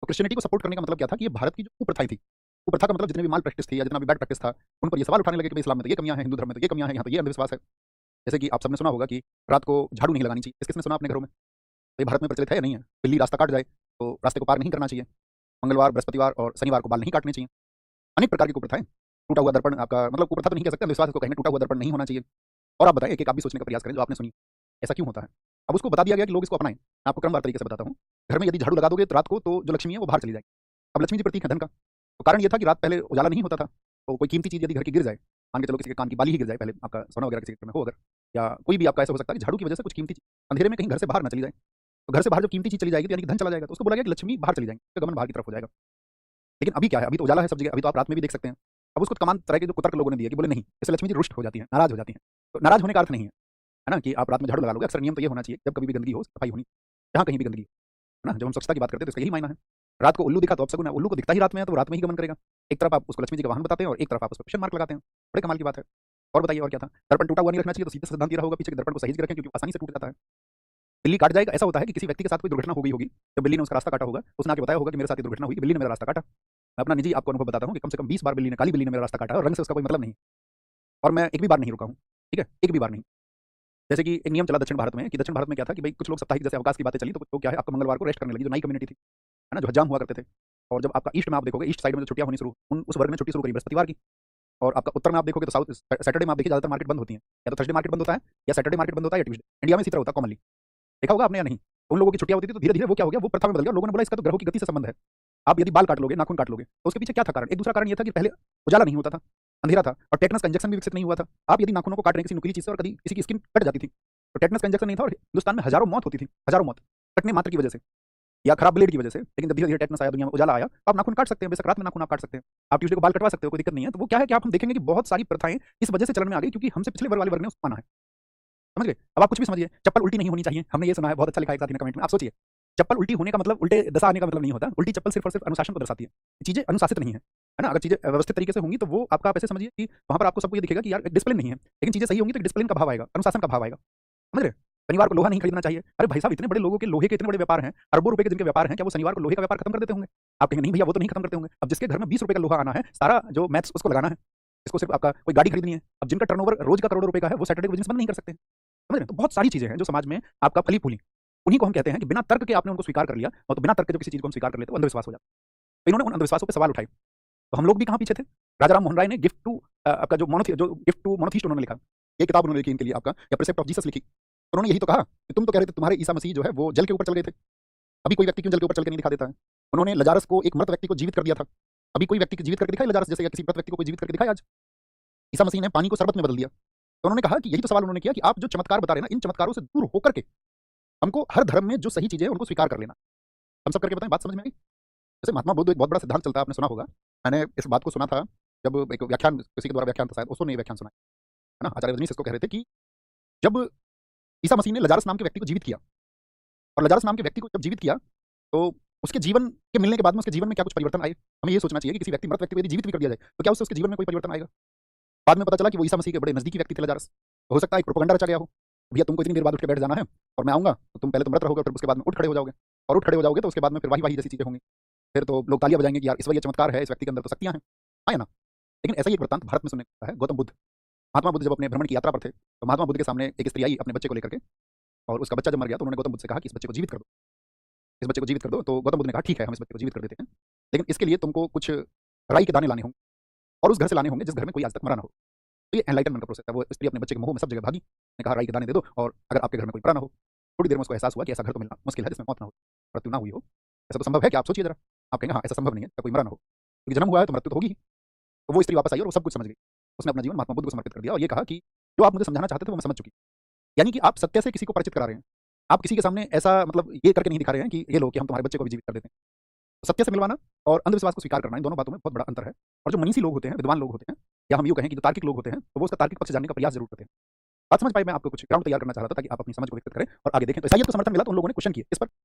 Christianity को support करने का मतलब क्या था कि ये भारत की जो कुप्रथाएं थी, कुप्रथा का मतलब जितने भी माल प्रैक्टिस थी या जितना भी बैड प्रैक्टिस था, उन पर ये सवाल उठाने लगे कि भाई इस्लाम में तो ये कमियां हैं, हिंदू धर्म में तो ये कमियां हैं, यहाँ तो ये अंधविश्वास है। जैसे कि आप सबने सुना होगा कि रात को झाड़ू नहीं लगानी चाहिए। किसने सुना अपने घरों में? तो ये भारत में प्रचलित है या नहीं है? बिल्ली रास्ता काट जाए तो रास्ते को पार नहीं करना चाहिए। मंगलवार, बृहस्पतिवार और शनिवार को बाल नहीं काटने चाहिए। अनेक प्रकार की कुप्रथाएं। टूटा हुआ दर्पण आपका मतलब कुप्रथा तो नहीं कह सकते, अंधविश्वास इसको कहेंगे, टूटा हुआ दर्पण नहीं होना चाहिए। और आप बताएं, एक आप भी सोचने का प्रयास करें जो आपने सुनी, ऐसा क्यों होता है? अब उसको बता दिया गया कि लोग इसको अपनाएं। मैं आपको क्रमवार तरीके से बताता हूँ। घर में यदि झाड़ू लगा दोगे तो रात को तो जो लक्ष्मी है वो बाहर चली जाएगी। अब लक्ष्मी जी प्रतीक है धन का, तो कारण ये था कि रात पहले उजाला नहीं होता था, तो कोई कीमती चीज यदि घर की गिर जाए, मान के चलो किसी के कान की बाली ही गिर जाए, पहले आपका सोना वगैरह किसी के घर में हो अगर, या कोई भी आपका ऐसा हो सकता है कि झाड़ू की वजह से कुछ कीमती चीज अंधेरे में कहीं घर से बाहर ना चली जाए, तो घर से बाहर जब कीमती चीज चली जाएगी तो यानी कि धन चला जाएगा, तो उसको बोला गया कि लक्ष्मी बाहर चली जाएंगी, तो गमन बाहर की तरफ हो जाएगा। लेकिन अभी क्या है? अभी तो उजाला है सब जगह, अभी तो आप रात में भी देख सकते हैं। अब उसको तमाम तरह के जो कुतर्क लोगों ने दिए कि बोले नहीं, इससे लक्ष्मी जी रुष्ट हो जाती है, नाराज हो जाती है। तो नाराज होने का अर्थ नहीं है ना कि आप रात में झाड़ू लगा लोगे। अक्सर नियम तो ये होना चाहिए, जब कभी भी गंदगी हो सफाई होनी, जहाँ कहीं भी गंदगी हो, है ना? जब हम स्वच्छता की बात करते हैं तो इसका यही मायना है। रात को उल्लू दिखा तो अपशगुन है, उल्लू को दिखता ही रात में है तो वो रात में ही गमन करेगा। एक तरफ आप उसको लक्ष्मी जी का वाहन बताते हैं और एक तरफ आप उस पर क्वेश्चन मार्क लगाते हैं। बड़े कमाल की बात है। और बताइए और क्या था? दर्पण टूटा हुआ नहीं रखना चाहिए, तो सीधा सा सिद्धांत ये रहा होगा पीछे कि दर्पण को सहेज के रखें क्योंकि आसानी से टूट जाता है। बिल्ली काट जाएगा, ऐसा होता है कि किसी व्यक्ति के साथ कोई दुर्घटना हो गई होगी, जब बिल्ली ने उसका रास्ता काटा होगा, उसने आके बताया होगा कि मेरे साथ ये दुर्घटना हुई, बिल्ली ने मेरा रास्ता काटा। मैं अपना निजी आपको अनुभव बताता हूँ कि कम से कम 20 बार बिल्ली ने, काली बिल्ली ने मेरा रास्ता काटा है और रंग से उसका कोई मतलब नहीं। और मैं एक भी बार नहीं रुका हूँ, ठीक है? एक भी बार नहीं। जैसे कि एक नियम चला दक्षिण भारत में कि दक्षिण भारत में क्या था कि भाई कुछ लोग साप्ताहिक जैसे अवकाश की बातें चली, तो कुछ लोग क्या है आपका मंगलवार को रेस्ट करने लगी, जो नई कम्युनिटी थी, है ना, जो हज्जाम हुआ करते थे। और जब आपका ईस्ट में आप देखोगे, ईस्ट साइड में जो छुट्टियां होनी शुरू, उस वर्ग ने छुट्टी शुरू करी बृहस्पतिवार की। और आपका उत्तर में आप देखोगे तो साउथ सैटरडे में आप देखिए ज्यादातर मार्केट बंद होती है, या तो थर्सडे मार्केट बंद होता है, या सैटरडे मार्केट बंद होता है, या ट्यूसडे। इंडिया में इसी तरह होता है कॉमनली, देखा होगा आपने या नहीं? उन लोगों की छुट्टियां होती थी तो धीरे धीरे वो क्या हो गया, वो प्रथा में बदल गया। लोगों ने बोला इसका तो ग्रहों की गति से संबंध है। आप यदि बाल काट लोगे, नाखून काट लोगे, तो उसके पीछे क्या था कारण? एक दूसरा कारण ये था कि पहले उजाला नहीं होता था, अंधेरा था, और टेटनस का इंजेक्शन भी विकसित नहीं हुआ था। आप यदि नाखूनों को काट रहे हैं किसी नुकीली चीज से और कभी किसी की स्किन कट जाती थी, तो टेटनस का इंजेक्शन नहीं था और हिंदुस्तान में हजारों मौत होती थी, हजारों मौत कटने मात्र की वजह से या खराब ब्लेड की वजह से। लेकिन जब धीरे धीरे टेटनस आया, दुनिया में उजाला आया, तो आप नाखून काट सकते हैं, बेशक रात में नाखून आप काट सकते हैं, आप ट्यूसडे को बाल कटवा सकते हो, कोई दिक्कत नहीं है। तो वो क्या है कि आप हम देखेंगे कि बहुत सारी प्रथाएं इस वजह से चलन में आ गई क्योंकि हमसे पिछले वर्ग वाले वर्ग ने उसको माना है। समझ गए? अब आप कुछ भी समझिए, चप्पल उल्टी नहीं होनी चाहिए, हमने ये सुना है, बहुत अच्छा लिखा है एक साथी ने कमेंट में। आप सोचिए, चप्पल उल्टी होने का मतलब उल्टे दशा आने का मतलब नहीं होता। उल्टी चप्पल सिर्फ और सिर्फ अनुशासन को दर्शाती है, चीजें अनुशासित नहीं है, है ना? अगर चीजें व्यवस्थित तरीके से होंगी तो वो आपका आप ऐसे समझिए कि वहां पर आपको सबको ये दिखेगा कि यार डिसिप्लिन नहीं है, लेकिन चीजें सही होंगी तो डिसिप्लिन का भाव आएगा, अनुशासन का भाव आएगा। समझ रहे? शनिवार को लोहा नहीं खरीदना चाहिए। अरे भाई साहब, इतने बड़े लोगों के लोहे के इतने बड़े व्यापार हैं, अरबों रुपए के जिनके व्यापार हैं, क्या वो शनिवार को लोहे का व्यापार खत्म कर देते होंगे? आप कहेंगे नहीं भैया वो तो नहीं खत्म करते होंगे। अब जिसके घर में 20 रुपए का लोहा आना है, सारा जो मैथ्स उसको लगाना है, इसको सिर्फ आपका कोई गाड़ी खरीदनी है, अब जिनका टर्नओवर रोज का करोड़ों रुपए का है, वो सैटरडे को बिजनेस बंद नहीं कर सकते। समझ रहे हैं? तो बहुत सारी चीजें हैं जो समाज में आपका फली फूली, उन्हीं को हम कहते हैं कि बिना तर्क के आपने उनको स्वीकार कर लिया, और तो बिना तर्क के जो किसी चीज को हम स्वीकार कर लेते हैं वो अंधविश्वास हो जाता है। तो इन्होंने उन अंधविश्वासों पे सवाल उठाए। तो हम लोग भी कहाँ पीछे थे? राजा राम मोहन राय ने गिफ्ट टू आपका जो गिफ्ट टू मोनोथीस्ट उन्होंने लिखा, ये किताब उन्होंने लिखी इनके लिए आपका, या प्रिसेप्ट ऑफ जीसस लिखी। तो उन्होंने यही तो कहा कि तुम तो कह रहे थे तुम्हारे ईसा मसीह जो है वो जल के ऊपर चल गए थे, अभी कोई व्यक्ति क्यों जल के ऊपर चल के नहीं दिखा देता है? उन्होंने लजारस को, एक मृत व्यक्ति को जीवित कर दिया था, अभी कोई व्यक्ति को जीवित करके दिखाई लजारस जैसे, या किसी मृत व्यक्ति को कोई जीवित करके दिखाया आज? ईसा मसीह ने पानी को शरबत में बदल दिया। तो उन्होंने कहा कि यही तो सवाल उन्होंने किया कि आप जो चमत्कार बता रहे हैं ना, इन चमत्कारों से दूर होकर के हमको हर धर्म में जो सही चीजें हैं उनको स्वीकार कर लेना। हम सब करके बताएं, बात समझ में आई? जैसे महात्मा बुद्ध, एक बहुत बड़ा सिद्धांत चलता है, आपने सुना होगा। मैंने इस बात को सुना था जब एक व्याख्यान किसी के द्वारा व्याख्यान था, शायद उसने ये व्याख्यान सुना है ना, आचार्य रजनीश इसको कह रहे थे कि जब ईसा मसीह ने लजारस नाम के व्यक्ति को जीवित किया, और लजारस नाम के व्यक्ति को जब जीवित किया, तो उसके जीवन के मिलने के बाद में उसके जीवन में क्या कुछ परिवर्तन आए? हमें ये सोचना चाहिए कि किसी व्यक्ति, मृत व्यक्ति को यदि जीवित भी कर दिया जाए तो क्या उससे उसके जीवन में कोई परिवर्तन आएगा? बाद में पता चला कि वो ईसा मसीह के बड़े नजदीकी व्यक्ति थे लजारस। तो हो सकता है एक प्रोपेगेंडा रचा गया हो, भैया तुमको इतनी देर बाद उठ के बैठ जाना है और मैं आऊंगा तो तुम पहले तो मृत रहोगे, फिर उसके बाद में उठ खड़े हो जाओगे, और उठ खड़े हो जाओगे तो उसके बाद में फिर वाही वाही जैसी चीजें होंगी, फिर तो लोग तालियां बजाएंगे कि यार इस वक्त ये चमत्कार है, इस व्यक्ति के अंदर तो शक्तियां हैं। हाँ या ना? लेकिन ऐसा ही एक वृत्तांत भारत में सुनने को मिलता है। गौतम बुद्ध, महात्मा बुद्ध जब अपने भ्रमण की यात्रा पर थे, तो महात्मा बुद्ध के सामने एक स्त्री आई अपने बच्चे को लेकर के, और उसका बच्चा जब मर गया तो उन्होंने गौतम बुद्ध से कहा कि इस बच्चे को जीवित कर दो, इस बच्चे को जीवित कर दो। तो गौतम बुद्ध ने कहा ठीक है, हम इस बच्चे को जीवित कर देते हैं, लेकिन इसके लिए तुमको कुछ राई के दाने लाने होंगे और उस घर से लाने होंगे जिस घर में कोई आज तक मरा ना हो। तो ये एनलाइटनमेंट का प्रोसेस है। वो स्त्री अपने बच्चे के मुंह में सब जगह भागी, ने कहा राई के दाने दे दो, और अगर आपके घर में कोई मरा ना हो। थोड़ी देर में उसको एहसास हुआ कि ऐसा घर तो मिलना मुश्किल है जिसमें मौत ना हो, मृत्यु ना हुई हो। ऐसा तो संभव है कि आप सोचिए जरा, आप कहेंगे हाँ ऐसा संभव नहीं है, कोई मरा ना हो, क्योंकि जन्म हुआ है तो मृत्यु तो होगी ही। तो वो स्त्री वापस आई और वो सब कुछ समझ गई, उसने अपना जीवन महात्मा बुद्ध को समर्पित कर दिया और ये कहा कि जो आप मुझे समझाना चाहते थे वो मैं समझ चुकी। यानी कि आप सत्य से किसी को परिचित करा रहे हैं, आप किसी के सामने ऐसा मतलब ये करके नहीं दिखा रहे हैं कि ये लो कि हम तुम्हारे बच्चे को भी जीवित कर देते हैं। तो सत्य से मिलवाना और अंधविश्वास को स्वीकार करना, इन दोनों बातों में बहुत बड़ा अंतर है। और जो मनीषी लोग होते हैं, विद्वान लोग होते हैं, या हम यूँ कहें कि जो तार्किक लोग होते हैं, तो वो उसका तार्किक पक्ष जानने का प्रयास जरूर करते हैं। बात समझ पाए? मैं आपको कुछ ग्राउंड तैयार करना चाह रहा था ताकि आप अपनी समझ को विकसित करें और आगे देखें। तो ईसाइयत को समर्थन मिला तो उन लोगों ने क्वेश्चन किए इस पर